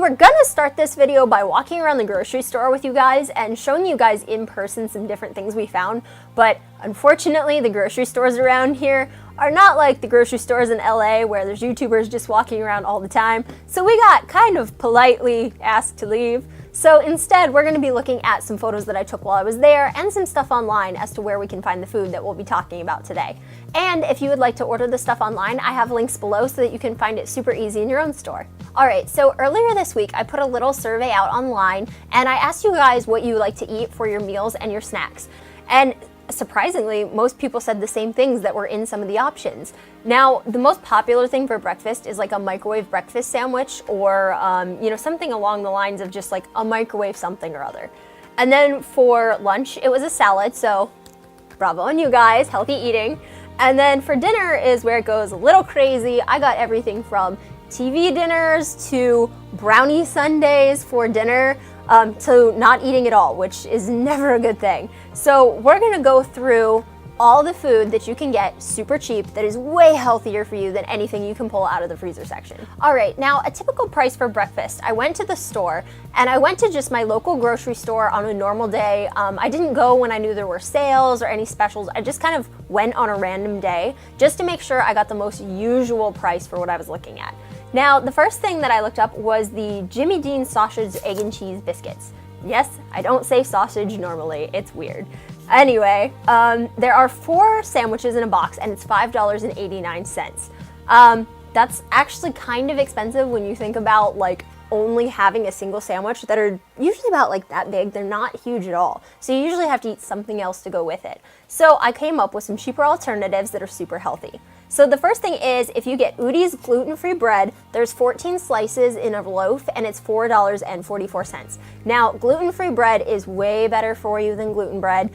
were gonna start this video by walking around the grocery store with you guys and showing you guys in person some different things we found, but unfortunately the grocery stores around here are not like the grocery stores in LA where there's YouTubers just walking around all the time, so we got kind of politely asked to leave. So instead, we're going to be looking at some photos that I took while I was there and some stuff online as to where we can find the food that we'll be talking about today. And if you would like to order the stuff online, I have links below so that you can find it super easy in your own store. Alright, so earlier this week I put a little survey out online and I asked you guys what you like to eat for your meals and your snacks. And surprisingly, most people said the same things that were in some of the options. Now, the most popular thing for breakfast is like a microwave breakfast sandwich or, something along the lines of just like a microwave something or other. And then for lunch, it was a salad, so bravo on you guys, healthy eating. And then for dinner is where it goes a little crazy. I got everything from TV dinners to brownie sundaes for dinner, to not eating at all, which is never a good thing. So we're gonna go through all the food that you can get super cheap that is way healthier for you than anything you can pull out of the freezer section. All right, now a typical price for breakfast. I went to the store and I went to just my local grocery store on a normal day. I didn't go when I knew there were sales or any specials. I just kind of went on a random day just to make sure I got the most usual price for what I was looking at. Now, the first thing that I looked up was the Jimmy Dean sausage, egg and cheese biscuits. Yes, I don't say sausage normally, it's weird. Anyway, there are 4 sandwiches in a box and it's $5.89. That's actually kind of expensive when you think about like only having a single sandwich that are usually about like that big. They're not huge at all. So you usually have to eat something else to go with it. So I came up with some cheaper alternatives that are super healthy. So the first thing is, if you get Udi's gluten-free bread, there's 14 slices in a loaf and it's $4.44. Now, gluten-free bread is way better for you than gluten bread.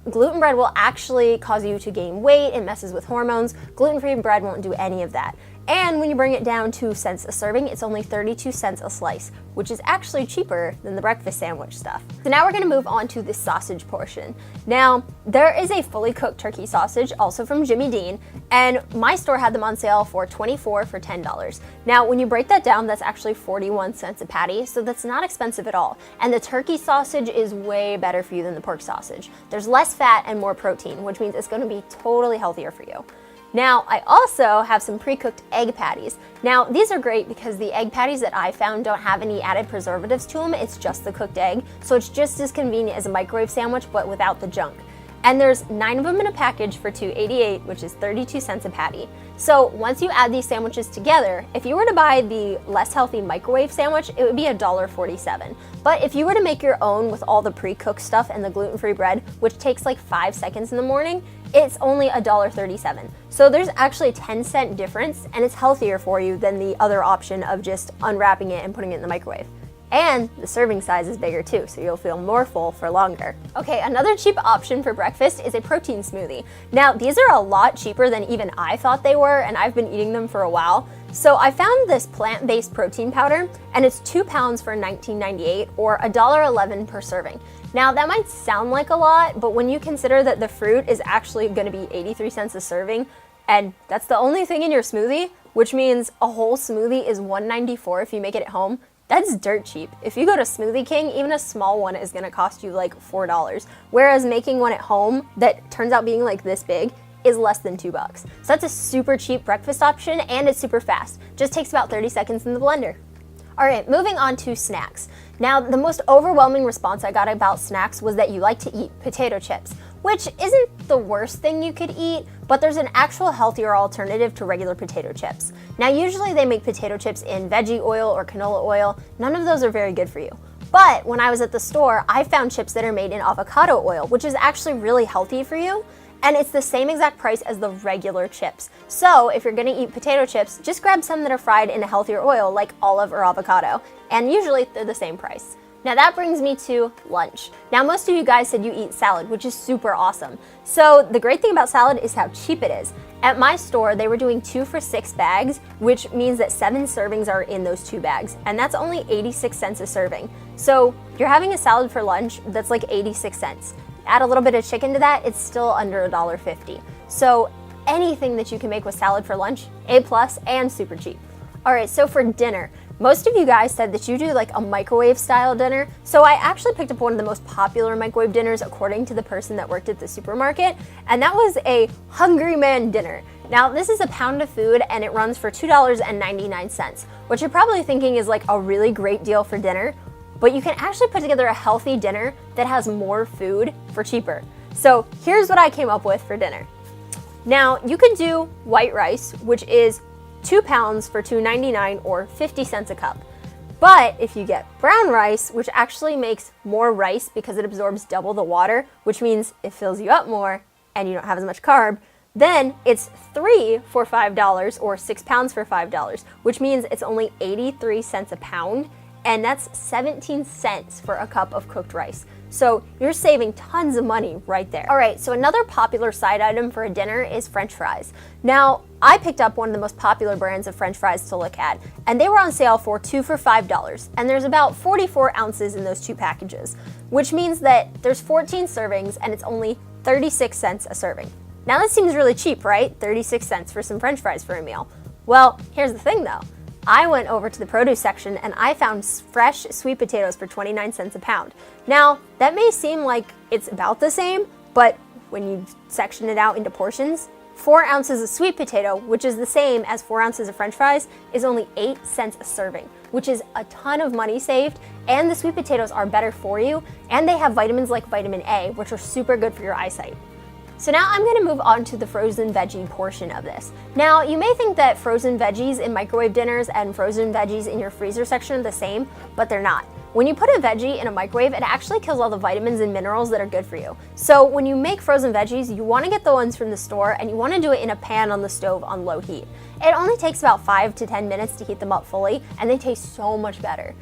Gluten bread will actually cause you to gain weight, it messes with hormones. Gluten-free bread won't do any of that. And when you bring it down to cents a serving, it's only 32 cents a slice, which is actually cheaper than the breakfast sandwich stuff. So now we're gonna move on to the sausage portion. Now, there is a fully cooked turkey sausage, also from Jimmy Dean, and my store had them on sale for $24 for $10. Now, when you break that down, that's actually 41 cents a patty, so that's not expensive at all. And the turkey sausage is way better for you than the pork sausage. There's less fat and more protein, which means it's gonna be totally healthier for you. Now, I also have some pre-cooked egg patties. Now, these are great because the egg patties that I found don't have any added preservatives to them. It's just the cooked egg, so it's just as convenient as a microwave sandwich, but without the junk. And there's 9 of them in a package for $2.88, which is 32 cents a patty. So once you add these sandwiches together, if you were to buy the less healthy microwave sandwich, it would be $1.47. But if you were to make your own with all the pre-cooked stuff and the gluten-free bread, which takes like 5 seconds in the morning, it's only $1.37. So there's actually a 10-cent difference, and it's healthier for you than the other option of just unwrapping it and putting it in the microwave. And the serving size is bigger too, so you'll feel more full for longer. Okay, another cheap option for breakfast is a protein smoothie. Now, these are a lot cheaper than even I thought they were, and I've been eating them for a while. So I found this plant-based protein powder, and it's 2 pounds for $19.98 or $1.11 per serving. Now, that might sound like a lot, but when you consider that the fruit is actually gonna be 83 cents a serving, and that's the only thing in your smoothie, which means a whole smoothie is $1.94 if you make it at home, that's dirt cheap. If you go to Smoothie King, even a small one is gonna cost you like $4, whereas making one at home that turns out being like this big is less than $2. So that's a super cheap breakfast option, and it's super fast. Just takes about 30 seconds in the blender. All right, moving on to snacks. Now, the most overwhelming response I got about snacks was that you like to eat potato chips, which isn't the worst thing you could eat, but there's an actual healthier alternative to regular potato chips. Now, usually they make potato chips in veggie oil or canola oil. None of those are very good for you. But when I was at the store, I found chips that are made in avocado oil, which is actually really healthy for you. And it's the same exact price as the regular chips. So if you're gonna eat potato chips, just grab some that are fried in a healthier oil like olive or avocado. And usually they're the same price. Now that brings me to lunch. Now most of you guys said you eat salad, which is super awesome. So the great thing about salad is how cheap it is. At my store, they were doing 2 for $6 bags, which means that 7 servings are in those 2 bags. And that's only 86 cents a serving. So you're having a salad for lunch that's like 86 cents. Add a little bit of chicken to that, it's still under $1.50. So anything that you can make with salad for lunch, A+ and super cheap. All right, so for dinner, Most of you guys said that you do like a microwave style dinner, so I actually picked up one of the most popular microwave dinners according to the person that worked at the supermarket, and that was a Hungry Man dinner. Now, this is a pound of food and it runs for $2.99, which you're probably thinking is like a really great deal for dinner, but you can actually put together a healthy dinner that has more food for cheaper. So here's what I came up with for dinner. Now, you could do white rice, which is 2 pounds for $2.99 or 50 cents a cup. But if you get brown rice, which actually makes more rice because it absorbs double the water, which means it fills you up more and you don't have as much carb, then it's 3 for $5 or 6 pounds for $5, which means it's only 83 cents a pound, and that's 17 cents for a cup of cooked rice. So you're saving tons of money right there. All right, so another popular side item for a dinner is French fries. Now, I picked up one of the most popular brands of French fries to look at, and they were on sale for 2 for $5, and there's about 44 ounces in those 2 packages, which means that there's 14 servings and it's only 36 cents a serving. Now that seems really cheap, right? 36 cents for some French fries for a meal. Well, here's the thing though. I went over to the produce section and I found fresh sweet potatoes for 29 cents a pound. Now, that may seem like it's about the same, but when you section it out into portions, 4 ounces of sweet potato, which is the same as 4 ounces of French fries, is only 8 cents a serving, which is a ton of money saved, and the sweet potatoes are better for you, and they have vitamins like vitamin A, which are super good for your eyesight. So now I'm going to move on to the frozen veggie portion of this. Now, you may think that frozen veggies in microwave dinners and frozen veggies in your freezer section are the same, but they're not. When you put a veggie in a microwave, it actually kills all the vitamins and minerals that are good for you. So when you make frozen veggies, you want to get the ones from the store and you want to do it in a pan on the stove on low heat. It only takes about 5 to 10 minutes to heat them up fully, and they taste so much better.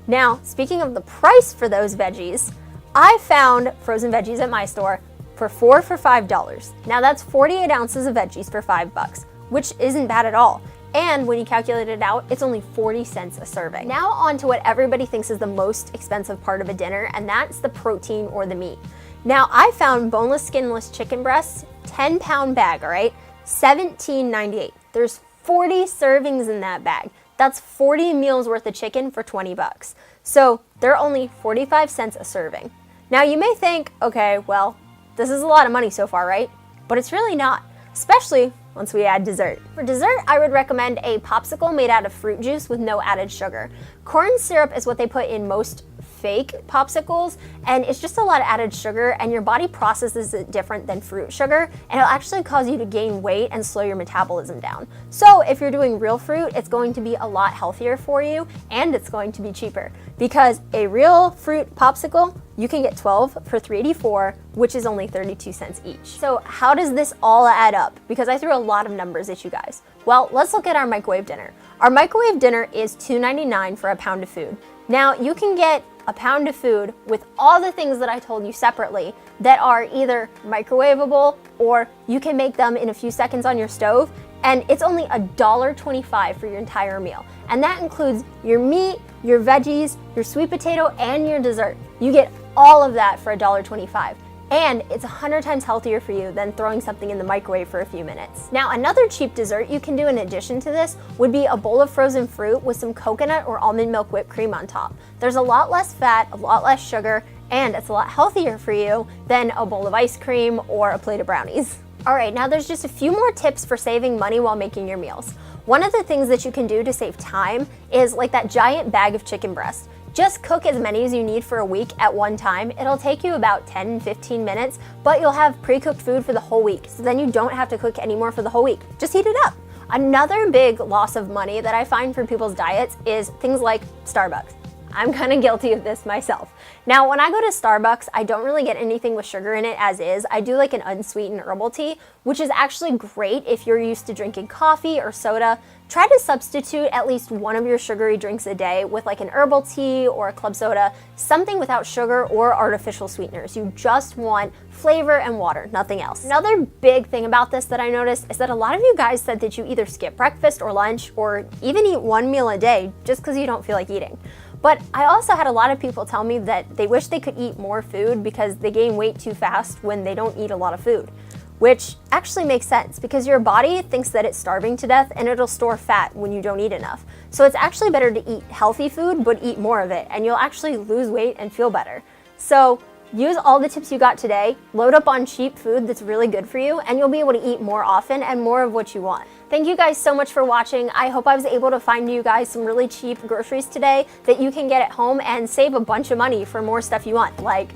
Now, speaking of the price for those veggies, I found frozen veggies at my store for 4 for $5. Now that's 48 ounces of veggies for $5, which isn't bad at all. And when you calculate it out, it's only 40 cents a serving. Now on to what everybody thinks is the most expensive part of a dinner, and that's the protein or the meat. Now I found boneless, skinless chicken breasts, 10-pound bag, all right, $17.98. There's 40 servings in that bag. That's 40 meals worth of chicken for $20. So they're only 45 cents a serving. Now you may think, okay, well, this is a lot of money so far, right? But it's really not, especially once we add dessert. For dessert, I would recommend a popsicle made out of fruit juice with no added sugar. Corn syrup is what they put in most fake popsicles, and it's just a lot of added sugar, and your body processes it different than fruit sugar, and it'll actually cause you to gain weight and slow your metabolism down. So if you're doing real fruit, it's going to be a lot healthier for you, and it's going to be cheaper, because a real fruit popsicle, you can get 12 for $3.84, which is only 32 cents each. So how does this all add up? Because I threw a lot of numbers at you guys. Well, let's look at our microwave dinner. Our microwave dinner is $2.99 for a pound of food. Now, you can get a pound of food with all the things that I told you separately that are either microwavable or you can make them in a few seconds on your stove, and it's only $1.25 for your entire meal. And that includes your meat, your veggies, your sweet potato, and your dessert. You get all of that for $1.25. And it's 100 times healthier for you than throwing something in the microwave for a few minutes. Now, another cheap dessert you can do in addition to this would be a bowl of frozen fruit with some coconut or almond milk whipped cream on top. There's a lot less fat, a lot less sugar, and it's a lot healthier for you than a bowl of ice cream or a plate of brownies. All right, now there's just a few more tips for saving money while making your meals. One of the things that you can do to save time is like that giant bag of chicken breast. Just cook as many as you need for a week at one time. It'll take you about 10-15 minutes, but you'll have pre-cooked food for the whole week. So then you don't have to cook anymore for the whole week. Just heat it up. Another big loss of money that I find for people's diets is things like Starbucks. I'm kind of guilty of this myself. Now, when I go to Starbucks, I don't really get anything with sugar in it as is. I do like an unsweetened herbal tea, which is actually great if you're used to drinking coffee or soda. Try to substitute at least one of your sugary drinks a day with like an herbal tea or a club soda, something without sugar or artificial sweeteners. You just want flavor and water, nothing else. Another big thing about this that I noticed is that a lot of you guys said that you either skip breakfast or lunch or even eat one meal a day just because you don't feel like eating. But I also had a lot of people tell me that they wish they could eat more food because they gain weight too fast when they don't eat a lot of food. which actually makes sense because your body thinks that it's starving to death and it'll store fat when you don't eat enough. So it's actually better to eat healthy food, but eat more of it, and you'll actually lose weight and feel better. So use all the tips you got today, load up on cheap food that's really good for you, and you'll be able to eat more often and more of what you want. Thank you guys so much for watching. I hope I was able to find you guys some really cheap groceries today that you can get at home and save a bunch of money for more stuff you want, like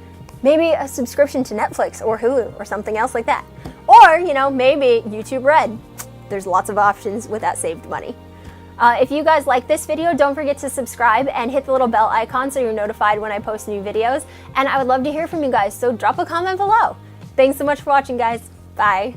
maybe a subscription to Netflix or Hulu or something else like that. Or, you know, maybe YouTube Red. There's lots of options with that saved money. If you guys like this video, don't forget to subscribe and hit the little bell icon so you're notified when I post new videos. And I would love to hear from you guys, so drop a comment below. Thanks so much for watching, guys. Bye.